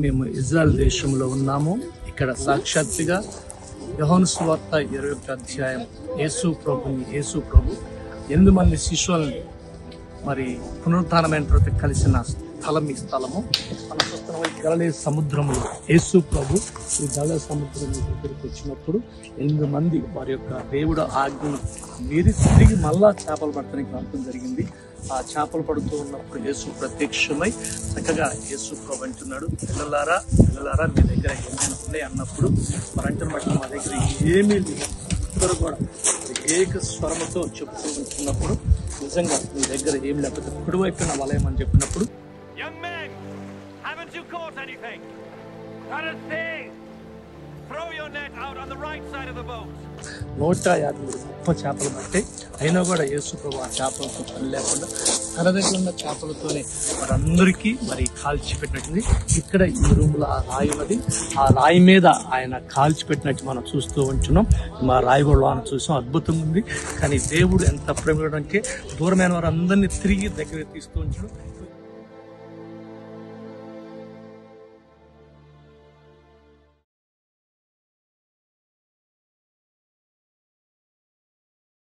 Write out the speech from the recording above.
మేము ఇజ్రాయెల్ దేశంలో ఉన్నాము. ఇక్కడ సాక్షాత్తుగా యోహాను సువార్త 21 అధ్యాయం యేసు ప్రభు 8 మంది శిష్యుల్ని మరి పునరుత్థానమైన తర్వాత కలిసిన స్థలం ఈ స్థలము. మనం చూస్తున్నాం ఈ గలిలయ సముద్రంలో యేసు ప్రభు ఈ గలిలయ సముద్రం దగ్గరికి వచ్చినప్పుడు 8 మంది వారి యొక్క దేవుడు ఆజ్ఞను మీరి తిరిగి మళ్ళా చేపలు పట్టడానికి రావడం జరిగింది. ఆ చేపలు పడుతూ ఉన్నప్పుడు యేసు ప్రత్యక్షమై చక్కగా యేసు ప్రభు అంటున్నాడు, పిల్లలారా మీ దగ్గర ఏమైనా ఉన్నాయి అన్నప్పుడు మరి అంటున్నట్టు మా దగ్గర ఏమీ లేదు. అందరూ కూడా ఏక స్వరముతో చెప్తూ ఉంటున్నప్పుడు నిజంగా మీ దగ్గర ఏం లేకపోతే కుడివైపున వలయం అని చెప్పినప్పుడు Throw your net out on the right side of the boat. 150 గొప్ప చేపలు పట్టే అయినా కూడా యేసు ప్రభు ఆ చేపలతో పని లేకుండా తన దగ్గర ఉన్న చేపలతోనే వారందరికీ మరి కాల్చి పెట్టినట్టుంది. ఇక్కడ ఈ రూమ్లో ఆ రాయి ఉన్నది, ఆ రాయి మీద ఆయన కాల్చి పెట్టినట్టు మనం చూస్తూ ఉంటున్నాం. మా రాయి కూడా చూసాం, అద్భుతంగా ఉంది. కానీ దేవుడు ఎంత ప్రేమ దూరమైన వారందరినీ తిరిగి దగ్గర తీస్తూ ఉంటున్నాం.